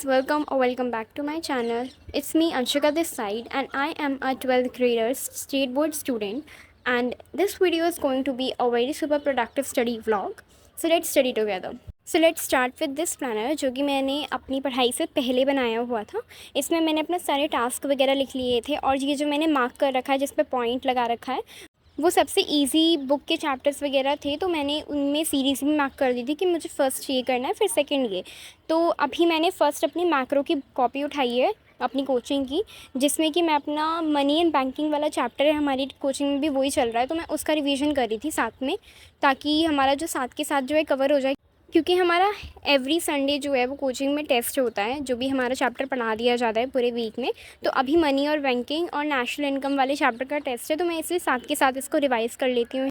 guys, welcome or welcome back to my channel. It's me Anshika this side and I am a 12th grader state board student, and this video is going to be a very super productive study vlog. So let's study together. So let's start with this planner जो कि मैंने अपनी पढ़ाई से पहले बनाया हुआ था. इसमें मैंने अपने सारे टास्क वगैरह लिख लिए थे और ये जो मैंने मार्क कर रखा है जिस पे पॉइंट लगा रखा है वो सबसे इजी बुक के चैप्टर्स वगैरह थे, तो मैंने उनमें सीरीज़ भी मार्क कर दी थी कि मुझे फ़र्स्ट ये करना है फिर सेकंड ये. तो अभी मैंने फ़र्स्ट अपनी मैक्रो की कॉपी उठाई है अपनी कोचिंग की, जिसमें कि मैं अपना मनी एंड बैंकिंग वाला चैप्टर है, हमारी कोचिंग में भी वही चल रहा है, तो मैं उसका रिवीजन कर रही थी साथ में, ताकि हमारा जो साथ के साथ जो है कवर हो जाए. क्योंकि हमारा एवरी संडे जो है वो कोचिंग में टेस्ट होता है, जो भी हमारा चैप्टर पढ़ा दिया जाता है पूरे वीक में. तो अभी मनी और बैंकिंग और नेशनल इनकम वाले चैप्टर का टेस्ट है, तो मैं इसलिए साथ के साथ इसको रिवाइज़ कर लेती हूँ.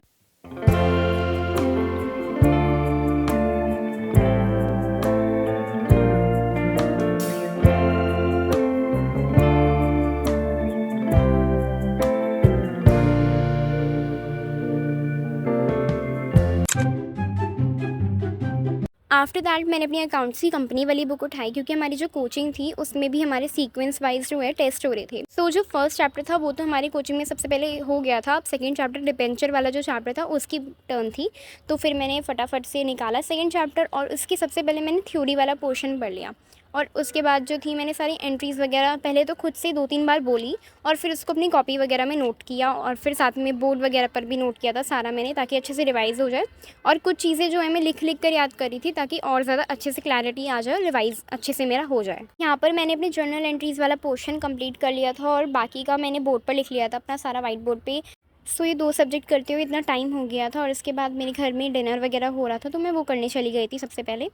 आफ्टर दैट मैंने अपनी अकाउंट्स की कंपनी वाली बुक उठाई, क्योंकि हमारी जो कोचिंग थी उसमें भी हमारे सीक्वेंस वाइज जो है टेस्ट हो रहे थे. सो जो फर्स्ट चैप्टर था वो तो हमारी कोचिंग में सबसे पहले हो गया था. अब सेकंड चैप्टर डिबेंचर वाला जो चैप्टर था उसकी टर्न थी, तो फिर मैंने फटाफट से निकाला सेकंड चैप्टर और उसकी सबसे पहले मैंने थ्योरी वाला पोर्शन पढ़ लिया. और उसके बाद जो थी मैंने सारी एंट्रीज़ वगैरह पहले तो खुद से 2-3 बार बोली और फिर उसको अपनी कॉपी वगैरह में नोट किया और फिर साथ में बोर्ड वगैरह पर भी नोट किया था सारा मैंने, ताकि अच्छे से रिवाइज़ हो जाए. और कुछ चीज़ें जो है मैं लिख कर याद करी थी, ताकि और ज़्यादा अच्छे से क्लैरिटी आ जाए, रिवाइज़ अच्छे से मेरा हो जाए. यहाँ पर मैंने अपनी जर्नल एंट्रीज़ वाला पोर्शन कंप्लीट कर लिया था और बाकी का मैंने बोर्ड पर लिख लिया था अपना सारा वाइट बोर्ड पे. सो ये 2 सब्जेक्ट करते हुए इतना टाइम हो गया था और इसके बाद मेरे घर में डिनर वगैरह हो रहा था, तो मैं वो करने चली गई थी सबसे पहले.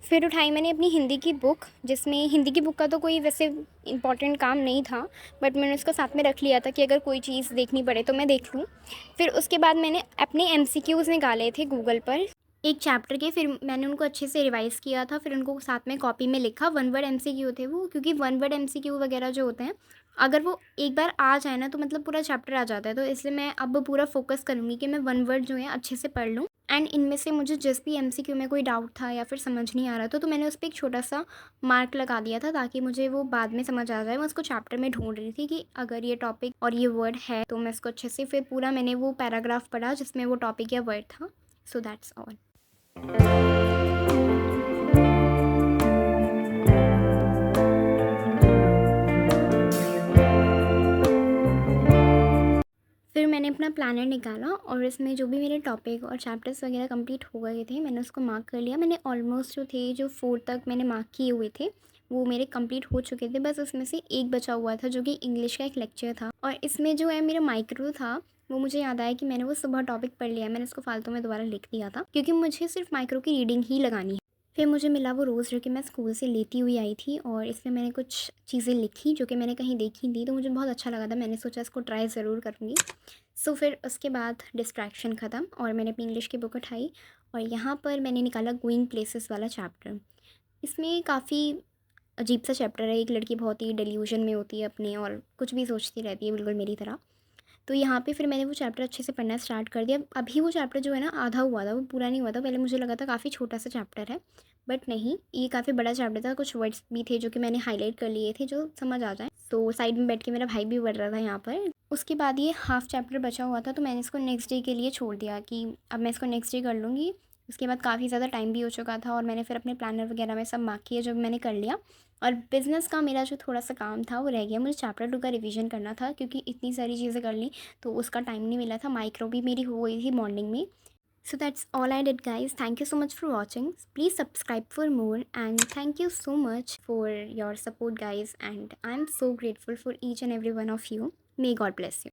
फिर उठाई मैंने अपनी हिंदी की बुक, जिसमें हिंदी की बुक का तो कोई वैसे इंपॉर्टेंट काम नहीं था, बट मैंने उसको साथ में रख लिया था कि अगर कोई चीज़ देखनी पड़े तो मैं देख लूँ. फिर उसके बाद मैंने अपने MCQs निकाले थे गूगल पर एक चैप्टर के, फिर मैंने उनको अच्छे से रिवाइज़ किया था, फिर उनको साथ में कॉपी में लिखा. 1 वर्ड MCQ थे वो, क्योंकि 1 वर्ड MCQ वगैरह जो होते हैं अगर वो एक बार आ जाए ना तो मतलब पूरा चैप्टर आ जाता है. तो इसलिए मैं अब पूरा फोकस करूँगी कि मैं 1 वर्ड जो है अच्छे से पढ़ लूँ. एंड इनमें से मुझे जिस भी MCQ में कोई डाउट था या फिर समझ नहीं आ रहा था, तो मैंने उस पर एक छोटा सा मार्क लगा दिया था, ताकि मुझे वो बाद में समझ आ जाए. मैं उसको चैप्टर में ढूंढ रही थी कि अगर ये टॉपिक और ये वर्ड है तो मैं इसको अच्छे से, फिर पूरा मैंने वो पैराग्राफ पढ़ा जिसमें वो टॉपिक या वर्ड था. So that's all. फिर मैंने अपना प्लानर निकाला और इसमें जो भी मेरे टॉपिक और चैप्टर्स वगैरह कंप्लीट हो गए थे मैंने उसको मार्क कर लिया. मैंने ऑलमोस्ट जो थे जो 4 तक मैंने मार्क किए हुए थे वो मेरे कंप्लीट हो चुके थे. बस उसमें से एक बचा हुआ था जो कि इंग्लिश का एक लेक्चर था, और इसमें जो है मेरा माइक्रो था वो मुझे याद आया कि मैंने वो सुबह टॉपिक पढ़ लिया है. मैंने उसको फालतू में दोबारा लिख दिया था क्योंकि मुझे सिर्फ माइक्रो की रीडिंग ही लगानी है. फिर मुझे मिला वो रोज़ जो कि मैं स्कूल से लेती हुई आई थी, और इसमें मैंने कुछ चीज़ें लिखी जो कि मैंने कहीं देखी थी, तो मुझे बहुत अच्छा लगा था. मैंने सोचा इसको ट्राई ज़रूर करूँगी. सो फिर उसके बाद डिस्ट्रैक्शन ख़त्म और मैंने अपनी इंग्लिश की बुक उठाई और यहाँ पर मैंने निकाला गोइंग प्लेसेस वाला चैप्टर. इसमें काफ़ी अजीब सा चैप्टर है. एक लड़की बहुत ही डिल्यूजन में होती है अपने और कुछ भी सोचती रहती है बिल्कुल मेरी तरह. तो यहाँ पे फिर मैंने वो चैप्टर अच्छे से पढ़ना स्टार्ट कर दिया. अभी वो चैप्टर जो है ना आधा हुआ था, वो पूरा नहीं हुआ था. पहले मुझे लगा था काफ़ी छोटा सा चैप्टर है, बट नहीं, ये काफ़ी बड़ा चैप्टर था. कुछ वर्ड्स भी थे जो कि मैंने हाईलाइट कर लिए थे जो समझ आ जाए. तो साइड में बैठ के मेरा भाई भी पढ़ रहा था यहाँ पर. उसके बाद ये हाफ चैप्टर बचा हुआ था, तो मैंने इसको नेक्स्ट डे के लिए छोड़ दिया कि अब मैं इसको नेक्स्ट डे कर लूँगी. उसके बाद काफ़ी ज़्यादा टाइम भी हो चुका था और मैंने फिर अपने प्लानर वगैरह में सब मार्क किया जो मैंने कर लिया. और बिज़नेस का मेरा जो थोड़ा सा काम था वो रह गया. मुझे चैप्टर 2 का रिवीजन करना था क्योंकि इतनी सारी चीज़ें कर ली तो उसका टाइम नहीं मिला था. माइक्रो भी मेरी हो गई थी मॉर्निंग में. So that's all I did, guys. Thank you so much for watching. Please subscribe for more, and thank you so much for your support, guys, and I'm so grateful for each and every one of you. May God bless you.